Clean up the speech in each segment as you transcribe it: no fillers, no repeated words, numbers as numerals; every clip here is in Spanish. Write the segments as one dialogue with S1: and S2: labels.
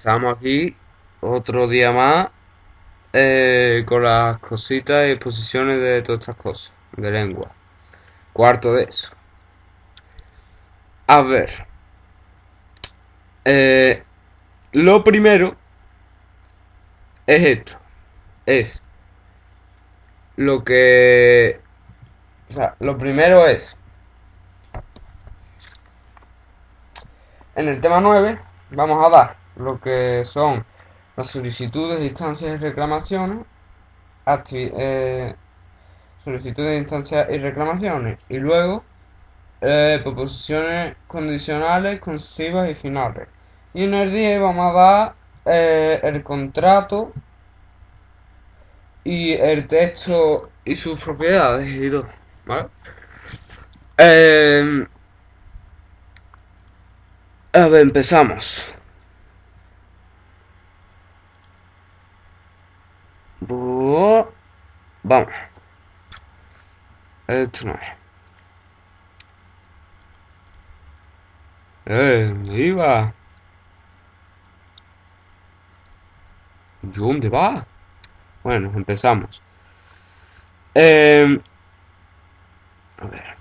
S1: Estamos aquí otro día más con las cositas y exposiciones de todas estas cosas de lengua. Cuarto de eso. A ver, eh, lo primero es esto. Es lo que... O sea, lo primero es... En el tema 9 vamos a dar lo que son las solicitudes, instancias y reclamaciones, solicitudes, instancias y reclamaciones, y luego proposiciones condicionales, concesivas y finales. Y en el 10 vamos a dar el contrato y el texto y sus propiedades y todo, ¿vale? Eh, a ver, empezamos. Vamos. Esto no es. ¿Dónde iba? ¿Dónde va? Bueno, empezamos. Eh, a ver.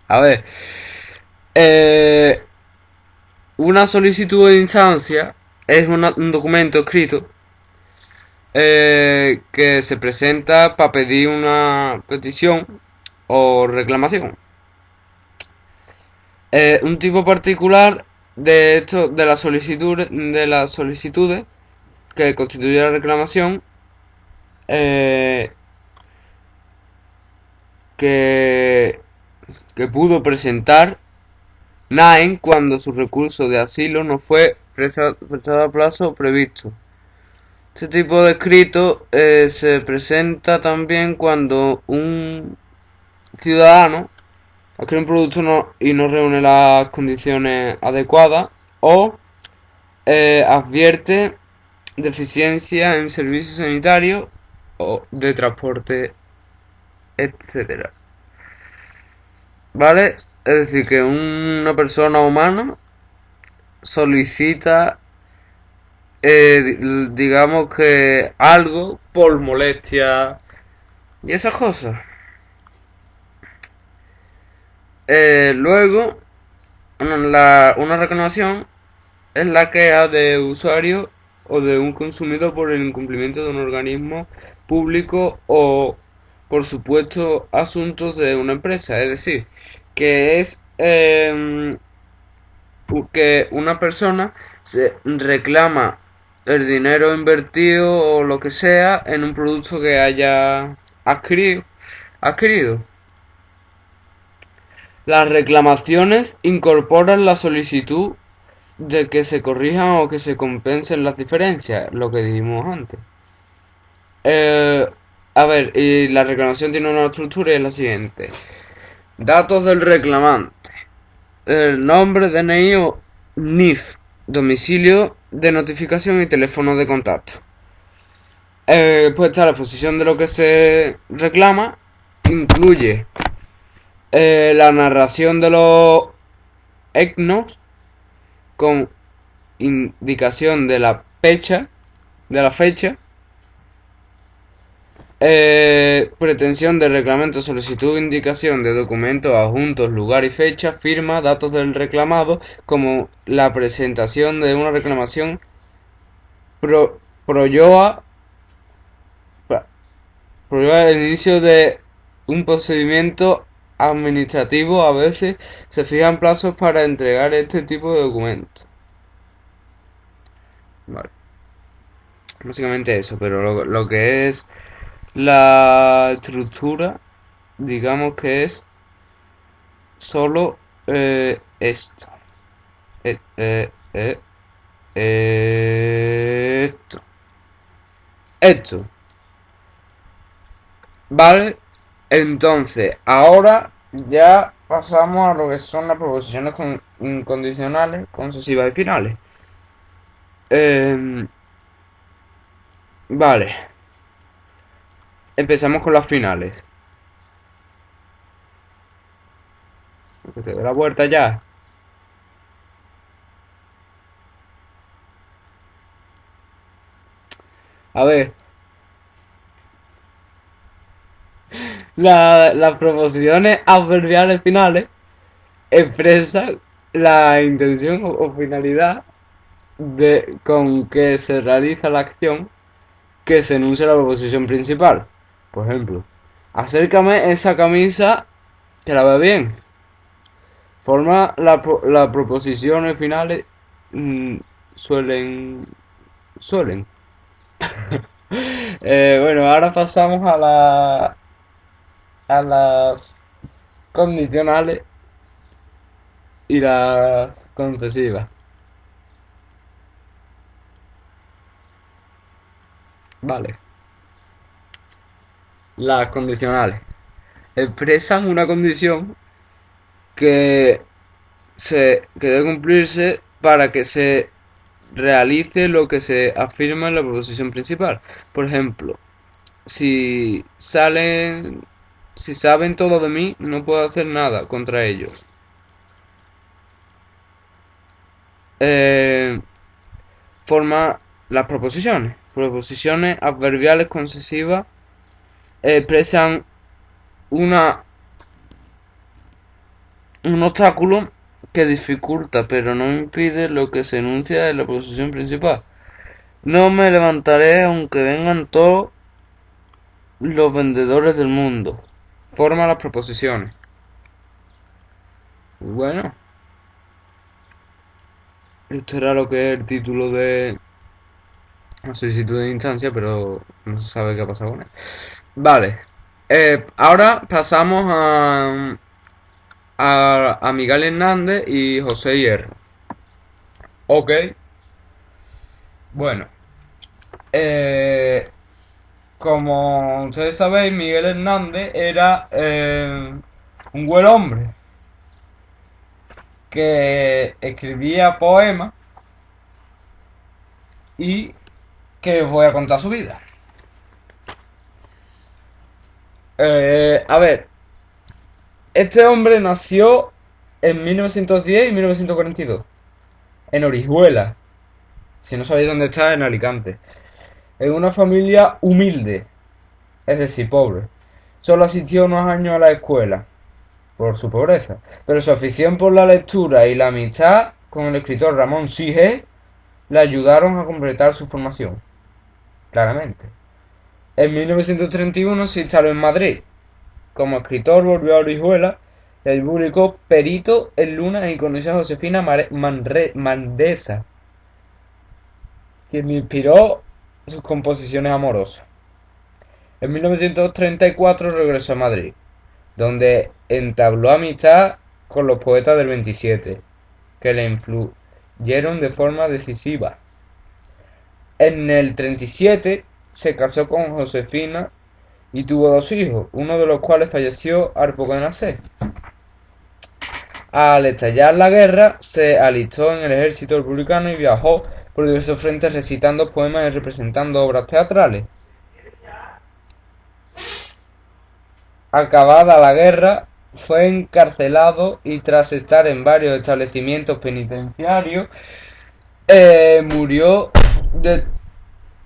S1: A ver. Eh, una solicitud de instancia es un documento escrito que se presenta para pedir una petición o reclamación. Un tipo particular de esto de las solicitudes que constituye la reclamación eh, que, que pudo presentar Naen cuando su recurso de asilo no fue prestado a plazo previsto. Este tipo de escrito se presenta también cuando un ciudadano adquiere un producto y no reúne las condiciones adecuadas o advierte deficiencia en servicios sanitarios o de transporte, etcétera. ¿Vale? Es decir, que una persona humana solicita, digamos que algo por molestia y esas cosas. Luego, una reclamación es la queja de usuario o de un consumidor por el incumplimiento de un organismo público o por supuesto asuntos de una empresa. Es decir, que es que una persona se reclama el dinero invertido o lo que sea en un producto que haya adquirido. Las reclamaciones incorporan la solicitud de que se corrijan o que se compensen las diferencias, lo que dijimos antes. Eh, a ver, y la reclamación tiene una estructura y es la siguiente. Datos del reclamante. El nombre, DNI o NIF. Domicilio de notificación y teléfono de contacto. Puede estar la exposición de lo que se reclama. Incluye la narración de los ECNOS con indicación de la fecha, pretensión de reglamento, solicitud, indicación de documentos adjuntos, lugar y fecha, firma, datos del reclamado, como la presentación de una reclamación, proyoa el inicio de un procedimiento administrativo. A veces se fijan plazos para entregar este tipo de documentos. Vale. Básicamente eso, pero lo que es la estructura, digamos que es solo esto. Eh, eh, eh, esto. Esto. Vale. Entonces, ahora ya pasamos a lo que son las proposiciones incondicionales, concesivas y finales. Vale. Empezamos con las finales. Que te dé la vuelta ya. A ver, las proposiciones adverbiales finales expresan la intención o finalidad con que se realiza la acción que se enuncia la proposición principal. Por ejemplo, acércame esa camisa que la ve bien. Forma las proposiciones finales suelen. Suelen. Bueno, ahora pasamos a las condicionales y las concesivas. Vale. Las condicionales expresan una condición que que debe cumplirse para que se realice lo que se afirma en la proposición principal. Por ejemplo, si salen, si saben todo de mí, no puedo hacer nada contra ellos. Forma las proposiciones. Proposiciones adverbiales concesivas expresan una un obstáculo que dificulta pero no impide lo que se enuncia en la proposición principal. No me levantaré aunque vengan todos los vendedores del mundo. Forma las proposiciones. Bueno, esto era lo que es el título de la solicitud de instancia, pero no se sabe qué ha pasado con él. Vale, ahora pasamos a Miguel Hernández y José Hierro. Ok. Bueno, como ustedes sabéis, Miguel Hernández era un buen hombre que escribía poemas y que os voy a contar su vida. A ver, este hombre nació en 1910 y 1942 en Orihuela. Si no sabéis dónde está, en Alicante. En una familia humilde, es decir, pobre. Solo asistió unos años a la escuela, por su pobreza. Pero su afición por la lectura y la amistad con el escritor Ramón Sige le ayudaron a completar su formación. Claramente. En 1931 se instaló en Madrid. Como escritor volvió a Orihuela y allí publicó Perito en Luna y conoció a Josefina Mandesa, quien le inspiró sus composiciones amorosas. En 1934 regresó a Madrid, donde entabló amistad con los poetas del 27, que le influyeron de forma decisiva. En el 37 se casó con Josefina y tuvo dos hijos, uno de los cuales falleció al poco de nacer. Al estallar la guerra, se alistó en el ejército republicano y viajó por diversos frentes recitando poemas y representando obras teatrales. Acabada la guerra, fue encarcelado y tras estar en varios establecimientos penitenciarios, murió de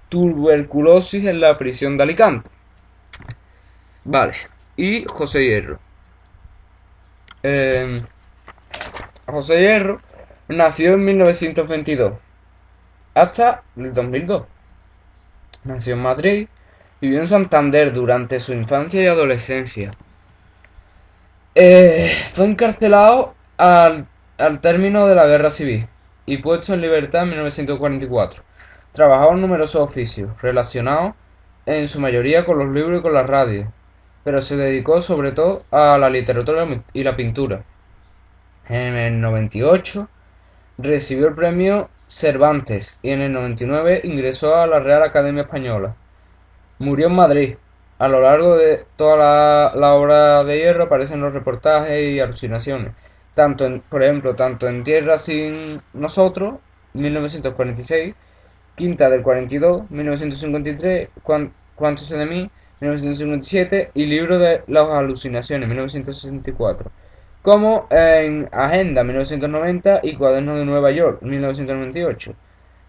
S1: tuberculosis en la prisión de Alicante. Vale, y José Hierro. José Hierro nació en 1922 hasta el 2002. Nació en Madrid. Vivió en Santander durante su infancia y adolescencia. Fue encarcelado al término de la Guerra Civil y puesto en libertad en 1944. Trabajó en numerosos oficios relacionados en su mayoría con los libros y con la radio, pero se dedicó sobre todo a la literatura y la pintura. En el 98 recibió el premio Cervantes y en el 99 ingresó a la Real Academia Española. Murió en Madrid. A lo largo de toda la obra de Hierro aparecen los reportajes y alucinaciones. Por ejemplo, tanto en Tierra sin nosotros, 1946, Quinta del 42, 1953, ¿Cuánto sé de mí?, 1957 y Libro de las alucinaciones, 1964. como en Agenda 1990 y Cuadernos de Nueva York 1998.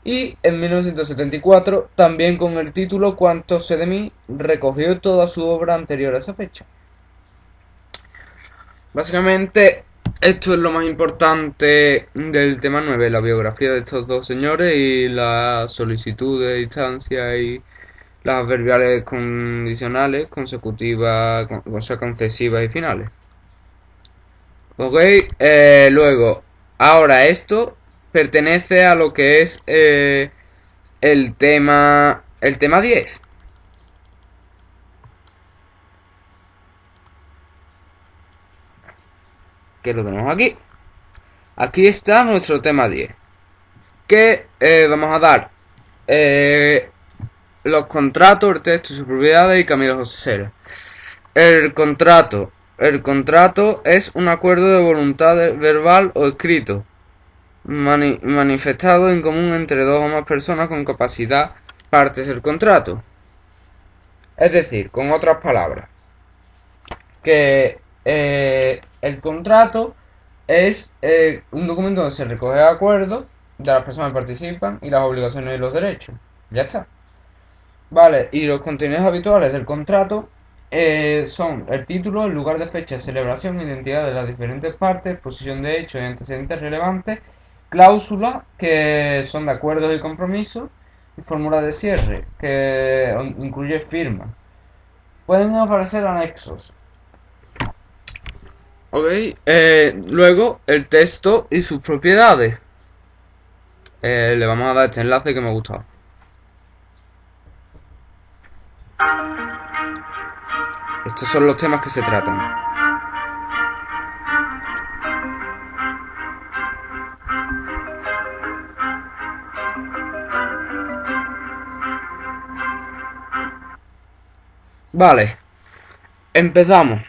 S1: Y en 1974, también con el título Cuánto sé de mí, recogió toda su obra anterior a esa fecha. Básicamente, esto es lo más importante del tema 9, la biografía de estos dos señores y la solicitud de distancia y las adverbiales condicionales, consecutivas, o sea, concesivas y finales. Ok, luego, ahora esto pertenece a lo que es el tema 10. Que lo tenemos aquí. Aquí está nuestro tema 10. Que vamos a dar los contratos, el texto, sus propiedades y Camilo José Cera. El contrato. El contrato es un acuerdo de voluntad verbal o escrito manifestado en común entre dos o más personas con capacidad partes del contrato. Es decir, con otras palabras, que el contrato es un documento donde se recoge el acuerdo de las personas que participan y las obligaciones y los derechos. Ya está. Vale, y los contenidos habituales del contrato son el título, el lugar de fecha de celebración, identidad de las diferentes partes, posición de hechos y antecedentes relevantes, cláusulas que son de acuerdos y compromisos, y fórmula de cierre que incluye firmas. Pueden aparecer anexos. Ok, luego el texto y sus propiedades. Le vamos a dar este enlace que me ha gustado. Estos son los temas que se tratan. Vale, empezamos.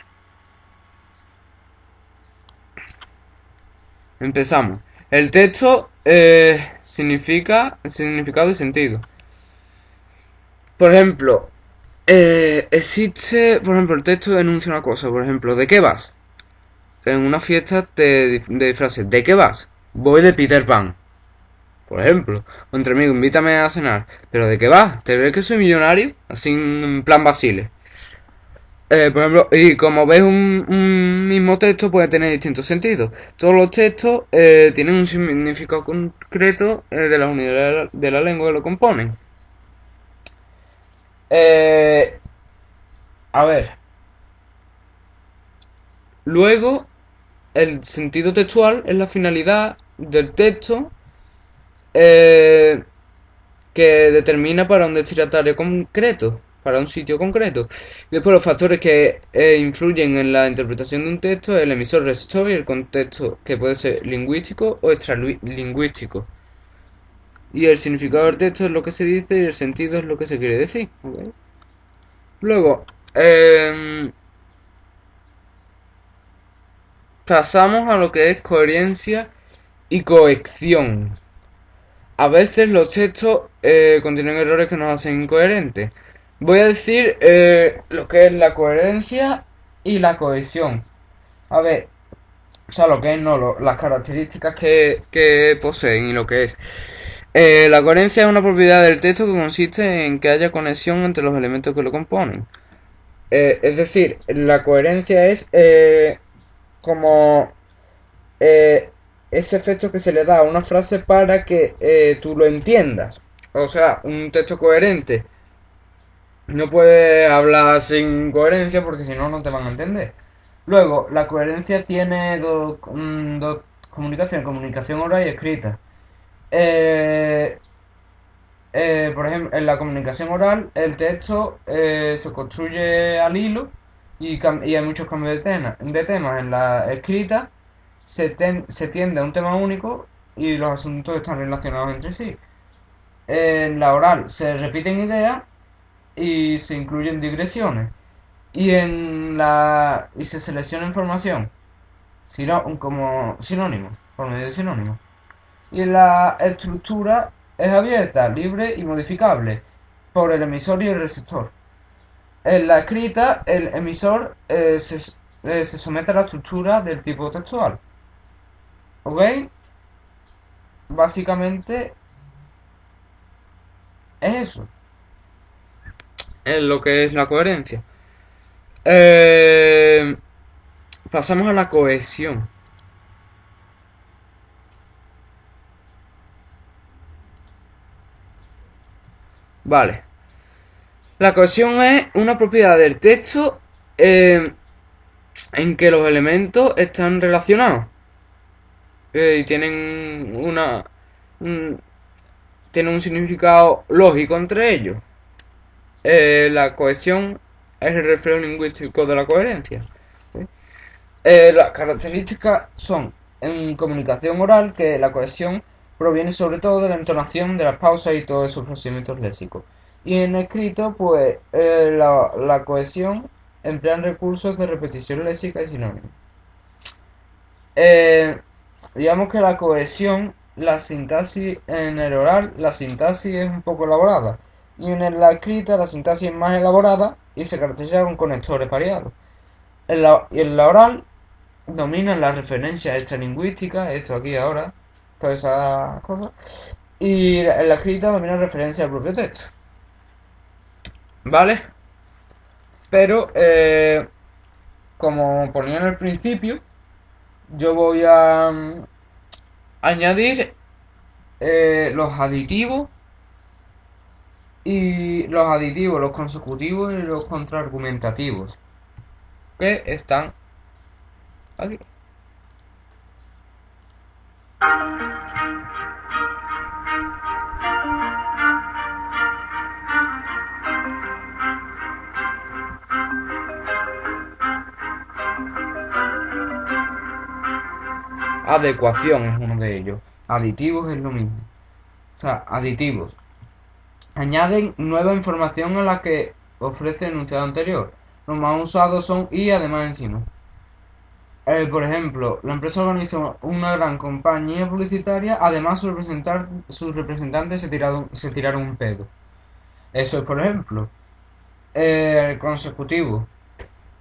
S1: El texto significa significado y sentido. Por ejemplo, existe, por ejemplo, el texto denuncia una cosa. Por ejemplo, ¿de qué vas? En una fiesta de disfraces. ¿De qué vas? Voy de Peter Pan. Por ejemplo, o entre amigos, invítame a cenar. ¿Pero de qué vas? ¿Te crees que soy millonario? Así en plan Basile. Por ejemplo, y como ves, un mismo texto puede tener distintos sentidos. Todos los textos tienen un significado concreto de las unidades de la lengua que lo componen. A ver. Luego, el sentido textual es la finalidad del texto que determina para un destinatario concreto, para un sitio concreto. Y después los factores que influyen en la interpretación de un texto, el emisor, receptor y el contexto, que puede ser lingüístico o extralingüístico. Y el significado del texto es lo que se dice y el sentido es lo que se quiere decir. ¿Okay? Luego, pasamos a lo que es coherencia y cohesión. A veces los textos contienen errores que nos hacen incoherentes. Voy a decir lo que es la coherencia y la cohesión. A ver, o sea, lo que es no, las características que poseen y lo que es. La coherencia es una propiedad del texto que consiste en que haya conexión entre los elementos que lo componen. Es decir, la coherencia es como ese efecto que se le da a una frase para que tú lo entiendas. O sea, un texto coherente no puede hablar sin coherencia porque si no, no te van a entender. Luego, la coherencia tiene dos comunicaciones, comunicación oral y escrita. Por ejemplo, en la comunicación oral, el texto se construye al hilo y hay muchos cambios de temas. En la escrita se tiende a un tema único y los asuntos están relacionados entre sí. En la oral se repiten ideas y se incluyen digresiones. Y se selecciona información como sinónimo, por medio de sinónimos. Y la estructura es abierta, libre y modificable por el emisor y el receptor. En la escrita, el emisor se somete a la estructura del tipo textual. ¿Ok? Básicamente es eso. Es lo que es la coherencia. Pasamos a la cohesión. Vale. La cohesión es una propiedad del texto en que los elementos están relacionados y tienen un significado lógico entre ellos. La cohesión es el reflejo lingüístico de la coherencia. ¿Sí? Las características son en comunicación oral que la cohesión proviene sobre todo de la entonación, de las pausas y todos esos procedimientos léxicos. Y en escrito, pues la cohesión emplean recursos de repetición léxica y sinónimos. Digamos que la cohesión, la sintaxis en el oral, la sintaxis es un poco elaborada. Y en la escrita, la sintaxis es más elaborada y se caracteriza con conectores variados. En la oral dominan las referencias extralingüísticas, esto aquí ahora, todas esas cosas. Y en la escrita domina referencia al propio texto. ¿Vale? Pero, como ponía en el principio, yo voy a añadir los aditivos los consecutivos y los contraargumentativos que están aquí. Adecuación es uno de ellos. Aditivos es lo mismo. O sea, aditivos. Añaden nueva información a la que ofrece el enunciado anterior. Los más usados son y además encima. Por ejemplo, la empresa organizó una gran campaña publicitaria, además sus representantes se tiraron un pedo. Eso es por ejemplo. El consecutivo.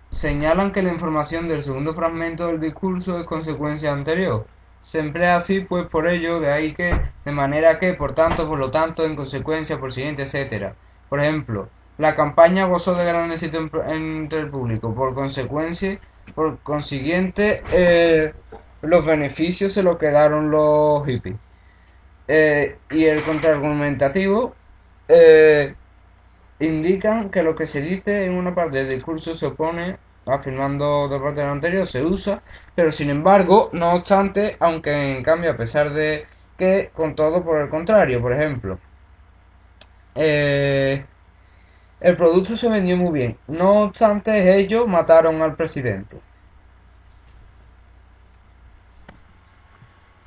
S1: Señalan que la información del segundo fragmento del discurso es consecuencia anterior. Se emplea así, pues por ello, de ahí que, de manera que, por tanto, por lo tanto, en consecuencia, por siguiente, etc. Por ejemplo, la campaña gozó de gran éxito entre el público. Por consiguiente, los beneficios se los quedaron los hippies. Y el contraargumentativo indican que lo que se dice en una parte del discurso se opone, afirmando otra parte del anterior, se usa, pero sin embargo, no obstante, aunque en cambio a pesar de que, con todo por el contrario, por ejemplo, el producto se vendió muy bien, no obstante ellos mataron al presidente.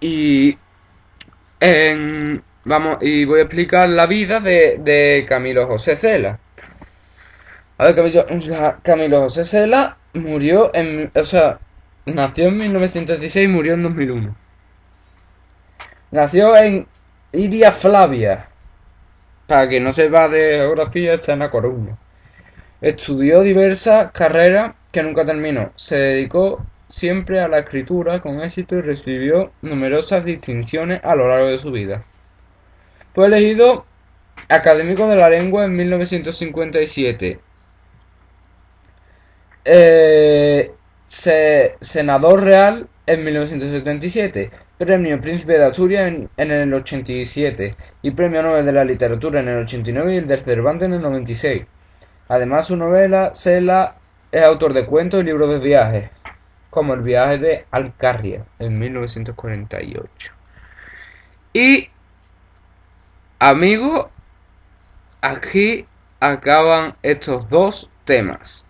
S1: Y y voy a explicar la vida de Camilo José Cela. A ver, Camilo José Cela murió nació en 1916 y murió en 2001. Nació en Iria Flavia. Para quien no sepa de geografía, está en La Coruña. Estudió diversas carreras que nunca terminó. Se dedicó siempre a la escritura con éxito y recibió numerosas distinciones a lo largo de su vida. Fue elegido académico de la lengua en 1957. Senador real en 1977, premio Príncipe de Asturias en el 87 y premio Nobel de la Literatura en el 89 y el de Cervantes en el 96. Además, su novela Cela es autor de cuentos y libros de viajes, como El viaje de Alcarria en 1948. Y, amigos, aquí acaban estos dos temas.